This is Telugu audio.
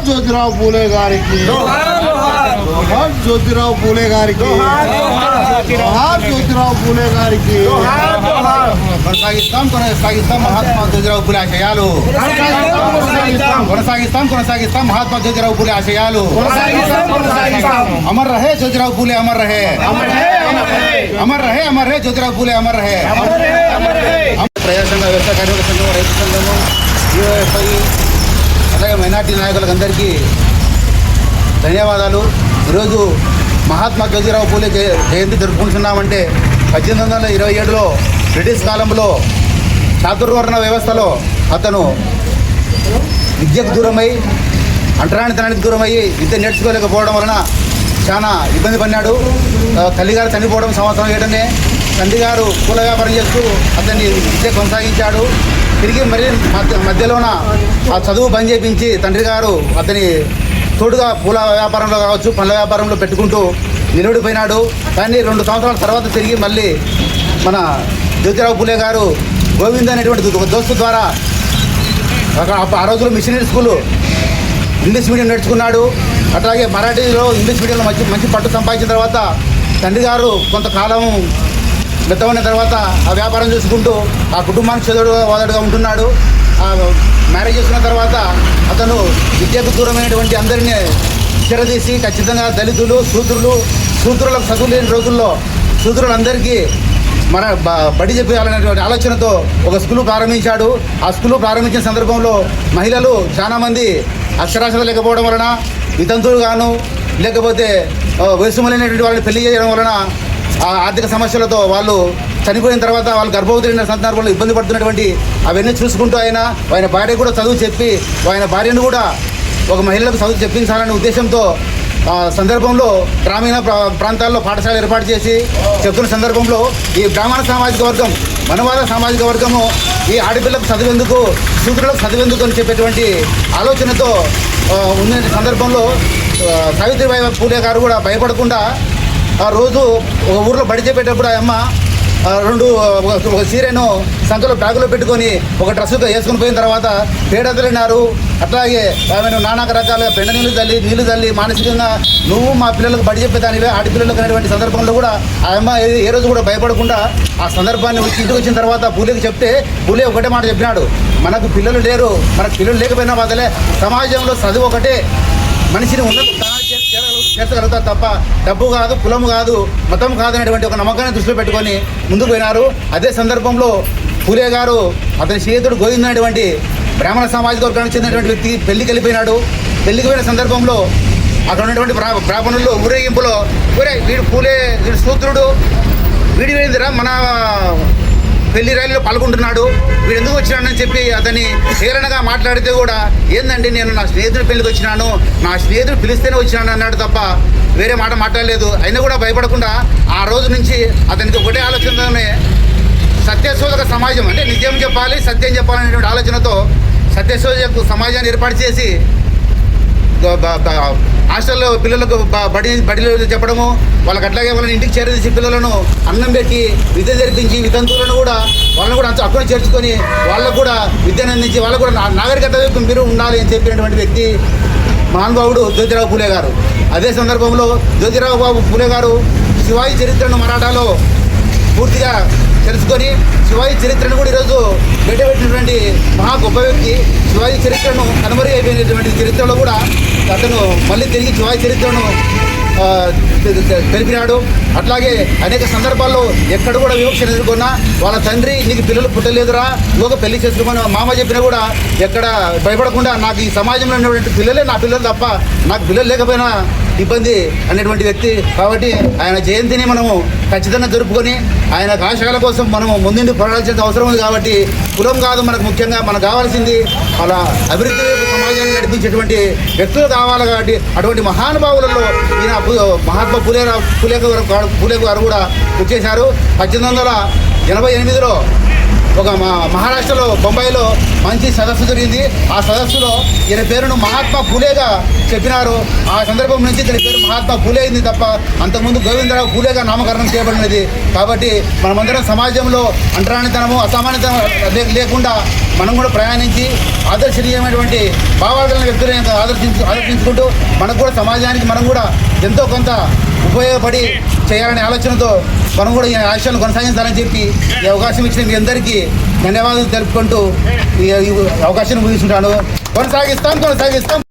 జ్యోతిరావు పూలే గారికి, జోహార్ జ్యోతిరావు పూలే గారికి, జోహార్ జ్యోతిరావు పూలే గారికి. కొనసాగిస్తాం మహాత్మా జ్యోతిరావు పూలే ఆశయాలు. కొనసాగిస్తాం మహాత్మా జ్యోతిరావు పూలే ఆశయాలు. అమర్ రహే జ్యోతిరావు పూలే, అమర్ రహే, అమర్ రహే, అమర్ రహే జ్యోతిరావు పూలే, అమర్ రహే. ప్రజాసంఘ వ్యవసాయ కార్మిక సంఘం, రైతు సంఘము, యుఎఫ్ఐ, అలాగే మైనార్టీ నాయకులకు అందరికీ ధన్యవాదాలు. ఈరోజు మహాత్మా జ్యోతిరావు పూలే జయంతి జరుపుకుంటున్నామంటే 1827లో బ్రిటిష్ కాలంలో చాతుర్వర్ణ వ్యవస్థలో అతను విద్యకు దూరమై, అంటరానితనానికి దూరమయ్యి విద్య నేర్చుకోలేకపోవడం వలన చాలా ఇబ్బంది పడినాడు. తల్లిగారు చనిపోవడం సంవత్సరం ఏటనే తండ్రి గారు పూల వ్యాపారం చేస్తూ అతన్ని విద్య కొనసాగించాడు. తిరిగి మరి మధ్యలోన ఆ చదువు బంద్ చేయించి తండ్రి గారు అతని తోడుగా పూల వ్యాపారంలో కావచ్చు, పండ్ల వ్యాపారంలో పెట్టుకుంటూ నిలబడిపోయినాడు. కానీ 2 సంవత్సరాల తర్వాత తిరిగి మళ్ళీ మన జ్యోతిరావు పూలే గారు గోవింద్ అనేటువంటి దోస్తు ద్వారా ఆ రోజుల్లో మిషనరీ స్కూలు ఇంగ్లీష్ మీడియం నేర్చుకున్నాడు. అట్లాగే మరాఠీలో ఇంగ్లీష్ మీడియంలో మంచి పట్టు సంపాదించిన తర్వాత తండ్రి గారు కొంతకాలం మెత్తమైన తర్వాత ఆ వ్యాపారం చూసుకుంటూ ఆ కుటుంబానికి చదువువాదుగా ఉంటున్నాడు. మ్యారేజ్ చేసుకున్న తర్వాత అతను విద్యకు దూరమైనటువంటి అందరినీ చెరదీసి ఖచ్చితంగా దళితులు, శూద్రులకు చదువు లేని రోజుల్లో శూద్రులందరికీ మన బడి చెప్పాలనేటువంటి ఆలోచనతో ఒక స్కూలు ప్రారంభించాడు. ఆ స్కూలు ప్రారంభించిన సందర్భంలో మహిళలు చాలామంది అక్షరాస్యత లేకపోవడం వలన, వితంతులు గాను, లేకపోతే వయసు మళ్ళినటువంటి వాళ్ళని పెళ్లి చేయడం వలన ఆర్థిక సమస్యలతో వాళ్ళు చనిపోయిన తర్వాత వాళ్ళు గర్భవతులైన సందర్భంలో ఇబ్బంది పడుతున్నటువంటి అవన్నీ చూసుకుంటూ ఆయన భార్య కూడా చదువు చెప్పి ఆయన భార్యను కూడా ఒక మహిళలకు చదువు చెప్పించాలనే ఉద్దేశంతో సందర్భంలో గ్రామీణ ప్రాంతాల్లో పాఠశాల ఏర్పాటు చేసి చెప్తున్న సందర్భంలో ఈ బ్రాహ్మణ సామాజిక వర్గం, మనవాద సామాజిక వర్గము ఈ ఆడపిల్లకు చదివేందుకు, శూద్రులకు చదివేందుకు అని చెప్పేటువంటి ఆలోచనతో ఉన్న సందర్భంలో సావిత్రిబాయి పూలే గారు కూడా భయపడకుండా ఆ రోజు ఒక ఊర్లో బడి చెప్పేటప్పుడు ఆ అమ్మ ఒక చీరను సంఖలో బ్యాగులో పెట్టుకొని ఒక డ్రెస్సుగా వేసుకుని పోయిన తర్వాత పేడతలినారు. అట్లాగే ఆమెను నానా రకాలుగా పెండ నీళ్లు తల్లి మానసికంగా నువ్వు మా పిల్లలకు బడి చెప్పేదానివే ఆడపిల్లలకు అనేటువంటి సందర్భంలో కూడా ఆ అమ్మ ఏ రోజు కూడా భయపడకుండా ఆ సందర్భాన్ని ఇంటికి వచ్చిన తర్వాత పూలేకి చెప్తే పూలే ఒకటే మాట చెప్పినాడు, మనకు పిల్లలు లేరు, మనకు పిల్లలు లేకపోయినా బాధలే, సమాజంలో చదువు ఒకటే మనిషిని ఉన్నత చేర్చగలుగుతారు తప్ప డబ్బు కాదు, కులం కాదు, మతం కాదు అనేటువంటి ఒక నమ్మకాన్ని దృష్టిలో పెట్టుకొని ముందుకు పోయినారు. అదే సందర్భంలో పూలే గారు అతని స్నేహితుడు గోవింద్ అనేటువంటి బ్రాహ్మణ సామాజిక వర్గానికి చెందినటువంటి వ్యక్తి పెళ్లికి వెళ్ళిపోయినాడు. పెళ్లికి పోయిన సందర్భంలో అక్కడ ఉన్నటువంటి బ్రాహ్మణులు ఊరేగింపులో వీడు పూలే, వీడు సూత్రుడు, వీడి వేందిరా మన పెళ్లి ర్యాలీలో పాల్గొంటున్నాడు, వీడు ఎందుకు వచ్చినాడని చెప్పి అతన్ని హేళనగా మాట్లాడితే కూడా ఏందండి నేను నా స్నేహితుడి పెళ్లికి వచ్చినాను, నా స్నేహితుడు పిలిస్తేనే వచ్చినాను అన్నాడు తప్ప వేరే మాట మాట్లాడలేదు. అయినా కూడా భయపడకుండా ఆ రోజు నుంచి అతనికి ఒకటే ఆలోచనతోనే సత్యశోధక సమాజం అంటే నిజం చెప్పాలి, సత్యం చెప్పాలనేటువంటి ఆలోచనతో సత్యశోధక సమాజాన్ని ఏర్పాటు చేసి హాస్టల్లో పిల్లలకు బడిలో చెప్పడము, వాళ్ళకి అట్లాగే వాళ్ళని ఇంటికి చేరదీసి పిల్లలను అన్నం పెట్టి విద్య జరిపించి వితంతువులను కూడా వాళ్ళని కూడా అక్కడ చేర్చుకొని వాళ్ళకు కూడా విద్యను అందించి వాళ్ళకు కూడా నాగరికత వైపు మీరు ఉండాలి అని చెప్పినటువంటి వ్యక్తి మహానుభావుడు జ్యోతిరావు పూలే గారు. అదే సందర్భంలో జ్యోతిరావు పూలే గారు శివాజీ చరిత్రను మరాఠాలో పూర్తిగా తెలుసుకొని శివాజీ చరిత్రను కూడా ఈరోజు బయటపెట్టినటువంటి మహా గొప్ప వ్యక్తి. శివాజీ చరిత్రను కనుమరుగు అయిపోయినటువంటి చరిత్రలో కూడా అతను మళ్ళీ తిరిగి శివాజీ చరిత్రను తెలిపినాడు. అట్లాగే అనేక సందర్భాల్లో ఎక్కడ కూడా వివక్ష ఎదుర్కొన్నా వాళ్ళ తండ్రి నీకు పిల్లలు పుట్టలేదురా, ఇంకొక పెళ్లి చేసుకోమని మామ చెప్పినా కూడా ఎక్కడ భయపడకుండా నాకు ఈ సమాజంలో ఉన్నటువంటి పిల్లలే నా పిల్లలు తప్ప నాకు పిల్లలు లేకపోయినా ఇబ్బంది అనేటువంటి వ్యక్తి. కాబట్టి ఆయన జయంతిని మనము ఖచ్చితంగా జరుపుకొని ఆయన ఆశయాల కోసం మనము ముందుండి పోరాడాల్సిన అవసరం ఉంది. కాబట్టి కులం కాదు మనకు ముఖ్యంగా మనకు కావాల్సింది అలా అభివృద్ధి సమాజాన్ని నడిపించేటువంటి వ్యక్తులు కావాలి. కాబట్టి అటువంటి మహానుభావులలో ఈయన మహాత్మా పూలే గారు కూడా వచ్చేశారు. 1888లో ఒక మహారాష్ట్రలో బొంబాయిలో మంచి సదస్సు జరిగింది. ఆ సదస్సులో ఈయన పేరును మహాత్మా పూలేగా చెప్పినారు. ఆ సందర్భం నుంచి ఇతని పేరు మహాత్మా పూలే అయింది తప్ప అంతకుముందు గోవిందరావు పూలేగా నామకరణం చేయబడినది. కాబట్టి మనమందరం సమాజంలో అంటరానితనము అసామాన్యతనం లేకుండా మనం కూడా ప్రయాణించి ఆదర్శనీయమైనటువంటి భావాలను వ్యక్తులను ఆదర్శించుకుంటూ మనకు కూడా సమాజానికి మనం కూడా ఎంతో కొంత ఉపయోగపడి చేయాలనే ఆలోచనతో మనం కూడా ఈ ఆశయాలను కొనసాగించాలని చెప్పి ఈ అవకాశం ఇచ్చిన మీ అందరికీ ధన్యవాదాలు తెలుపుకుంటూ ఈ అవకాశాన్ని ముగిస్తుంటాను. కొనసాగిస్తాం.